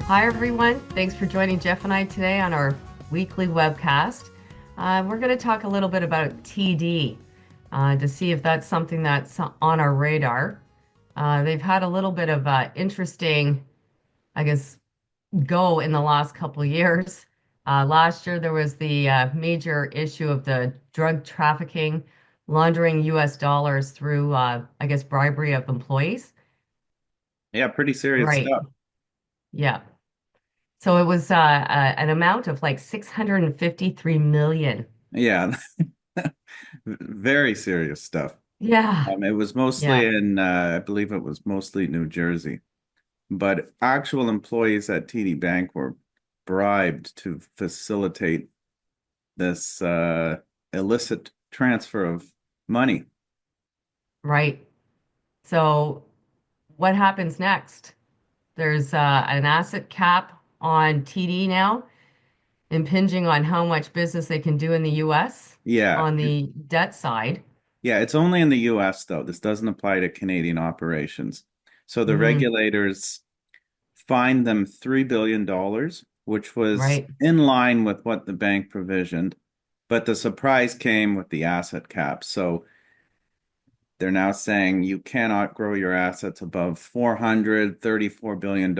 Hi, everyone. Thanks for joining Jeff and I today on our weekly webcast. We're going to talk a little bit about TD to see if that's something that's on our radar. They've had a little bit of interesting, I guess, go in the last couple of years. Last year, there was the major issue of the drug trafficking, laundering US dollars through, I guess, bribery of employees. Yeah, pretty serious Right. stuff. Yeah. So it was an amount of like 653 million. Yeah, very serious stuff. Yeah, It was mostly yeah, I believe it was mostly New Jersey, but actual employees at TD Bank were bribed to facilitate this illicit transfer of money. right. So what happens next? There's an asset cap on TD now, impinging on how much business they can do in the US Yeah, on the debt side. yeah, it's only in the US though. This doesn't apply to Canadian operations. So the Hmm. regulators fined them $3 billion, which was Right, in line with what the bank provisioned. But the surprise came with the asset cap. So they're now saying you cannot grow your assets above $434 billion,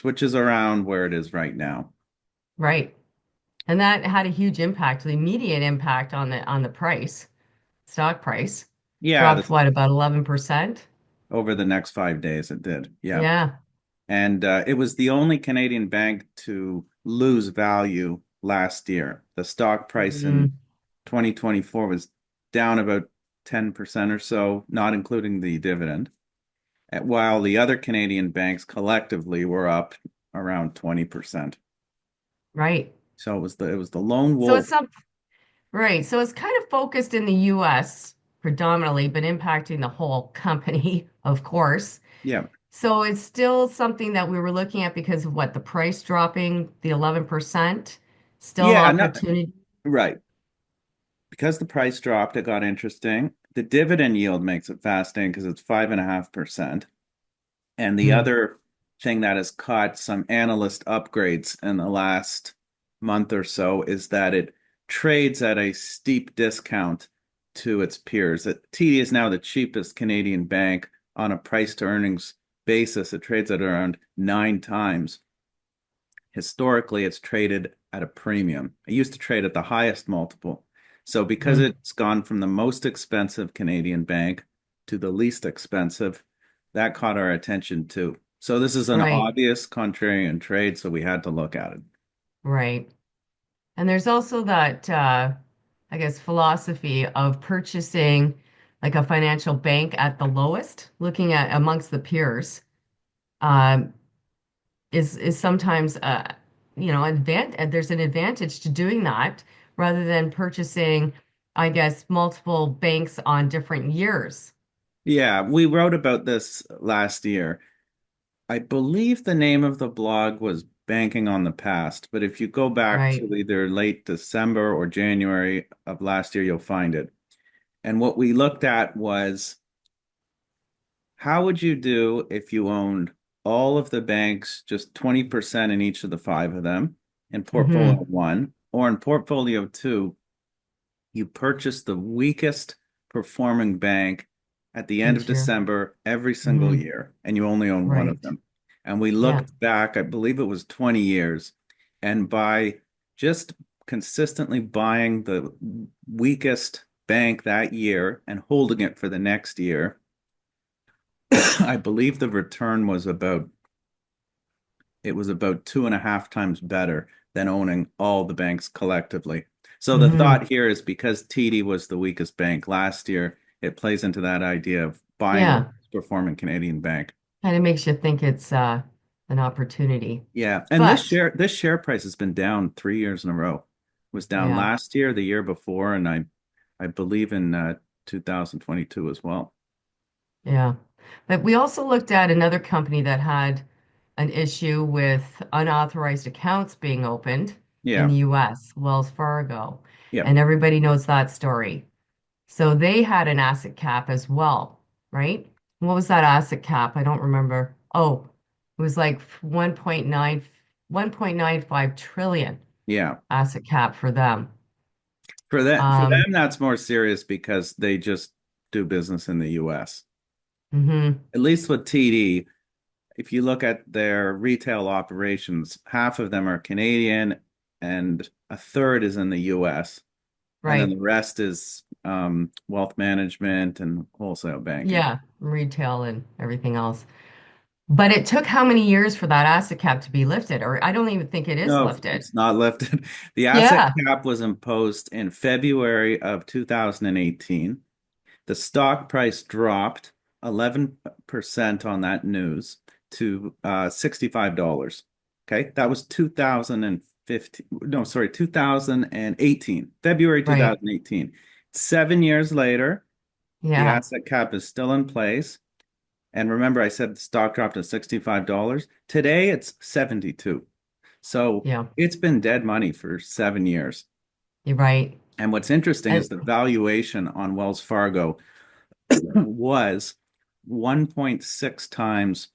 which is around where it is right now. right. And that had a huge impact, the immediate impact on the price, stock price. Yeah, Dropped what, about 11%? over the next 5 days it did. Yeah. Yeah. And it was the only Canadian bank to lose value last year. The stock price in Mhm. 2024 was down about 10% or so, not including the dividend, while the other Canadian banks collectively were up around 20%. Right. So it was the lone So wolf. it's some right. So it's kind of focused in the US predominantly, but impacting the whole company, of course. Yeah. So it's still something that we were looking at because of what the price dropping, the 11%, still Yeah, no, opportunity. right. Because the price dropped, it got interesting. The dividend yield makes it fascinating because it's 5.5%. And the Mm, other thing that has caught some analyst upgrades in the last month or so is that it trades at a steep discount to its peers. TD is now the cheapest Canadian bank on a price to earnings basis. It trades at around 9 times. Historically, it's traded at a premium. It used to trade at the highest multiple. So because mm, it's gone from the most expensive Canadian bank to the least expensive, that caught our attention too. So this is an right, obvious contrarian trade, so we had to look at it. right. And there's also that, I guess, philosophy of purchasing like a financial bank at the lowest, looking at amongst the peers. Um, is sometimes there's an advantage to doing that rather than purchasing, I guess, multiple banks on different years. Yeah, we wrote about this last year. I believe the name of the blog was Banking on the Past, but if you go back Right. to either late December or January of last year, you'll find it. And what we looked at was how would you do if you owned all of the banks, just 20% in each of the five of them in portfolio Hmm. one, or in portfolio two, you purchase the weakest performing bank at the end of Each year. December every single Hmm. year, and you only own one of Right. them. And we Yeah. looked back, I believe it was 20 years, and by just consistently buying the weakest bank that year and holding it for the next year, I believe the return was about 2.5 times better than owning all the banks collectively. So the Hmm. thought here is because TD was the weakest bank last year, it plays into that idea of buying the Yeah. best performing Canadian bank. Kind of makes you think it's an opportunity. Yeah, and this But share price has been down 3 years in a row. It was down yeah, last year, the year before, and I believe in 2022 as well. yeah. But we also looked at another company that had an issue with unauthorized accounts being opened in Yeah, the US, Wells Fargo. yeah. And everybody knows that story. So they had an asset cap as well, right? What was that asset cap? I don't remember. Oh, it was like 1.9. 1.95 trillion Yeah. asset cap for them. For Um, them, that's more serious because they just do business in the US. mhm, At least with TD, if you look at their retail operations, half of them are Canadian and a third is in the US. And then right. the rest is wealth management and wholesale banking. Yeah, retail and everything else. But it took how many years for that asset cap to be lifted? Or I don't even think it is No, lifted. it's not lifted. The asset Yeah, cap was imposed in February of 2018. The stock price dropped 11% on that news to $65. Okay, that was 2015. No, sorry, 2018, February right. 2018. 7 years later, the Yeah, asset cap is still in place. And remember, I said the stock dropped to $65. Today, it's 72. So yeah, it's been dead money for 7 years. you're right. And what's interesting is And the valuation on Wells Fargo was 1.6 times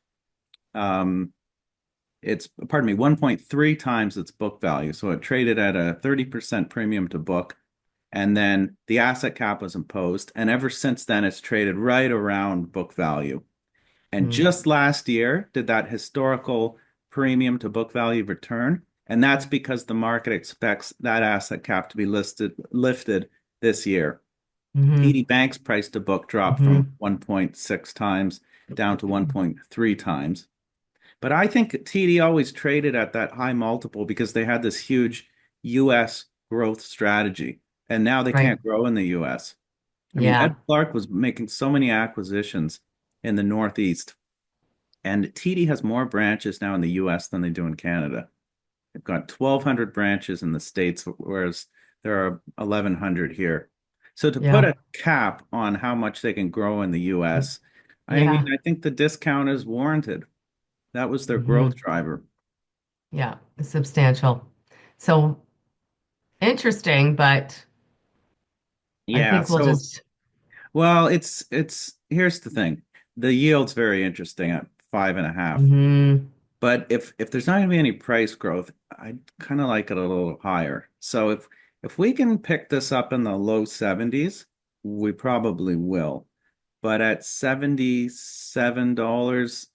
its pardon me 1.3 times its book value. So it traded at a 30% premium to book, and then the asset cap was imposed, and ever since then it's traded right around book value. And mm, just last year did that historical premium to book value return, and that's because the market expects that asset cap to be lifted this year. TD hmm Bank's price to book dropped from hmm 1.6 times down to 1.3 times. But I think TD always traded at that high multiple because they had this huge US growth strategy. And now they right. can't grow in the US. I mean, Ed Yeah. Clark was making so many acquisitions in the Northeast, and TD has more branches now in the US than they do in Canada. They've got 1,200 branches in the States, whereas there are 1,100 here. So to put Yeah. a cap on how much they can grow in the US, I mean, Yeah. I think the discount is warranted. That was their growth hmm driver. Yeah. It's substantial. So interesting, but I Yeah, think we'll so just, well, it's here's the thing. The yield's very interesting at 5.5. hmm But if there's not going to be any price growth, I'd kind of like it a little higher. So if we can pick this up in the low 70s, we probably will. But at $77,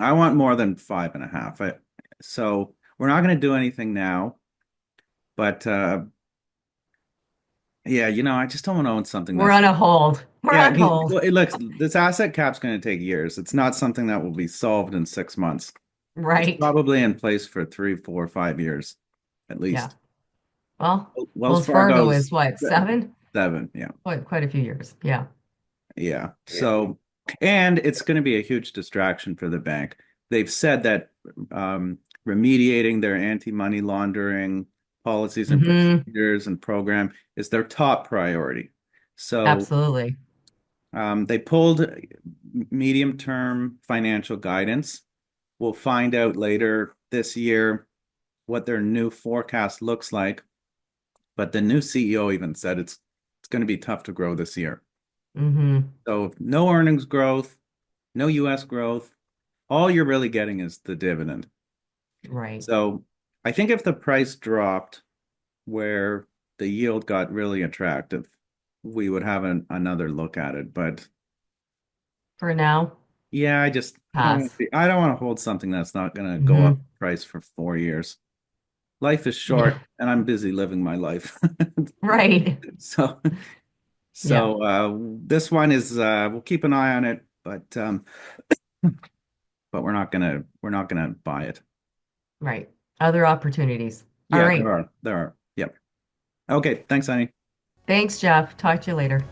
I want more than 5.5. So we're not going to do anything now. But yeah, I just don't want to own something we're that's on a hold. We're yeah. on hold. Well, it looks this asset cap's going to take years. It's not something that will be solved in 6 months. It's Right. probably in place for 3, 4, 5 years at Yeah. least. Well, Wells Wells Fargo is Fargo's what, seven? 7. Yeah. Quite a few years. Yeah. Yeah. So, and it's going to be a huge distraction for the bank. They've said that remediating their anti-money laundering policies and hmm procedures and program is their top priority. So, Absolutely. they pulled medium-term financial guidance. We'll find out later this year what their new forecast looks like. But the new CEO even said it's going to be tough to grow this year. hmm So no earnings growth, no US growth. All you're really getting is the dividend. Right. So I think if the price dropped where the yield got really attractive, we would have another look at it. But For now, yeah, pass. I don't want to hold something that's not going to go up hmm in price for 4 years. Life is Yeah. short and I'm busy living my life. Right. So Yeah. this one is we'll keep an eye on it, but we're not gonna buy it. Right. Other opportunities. All Yeah, there right. are. There are. Yep. Okay, thanks, Annie. Thanks, Jeff. Talk to you later.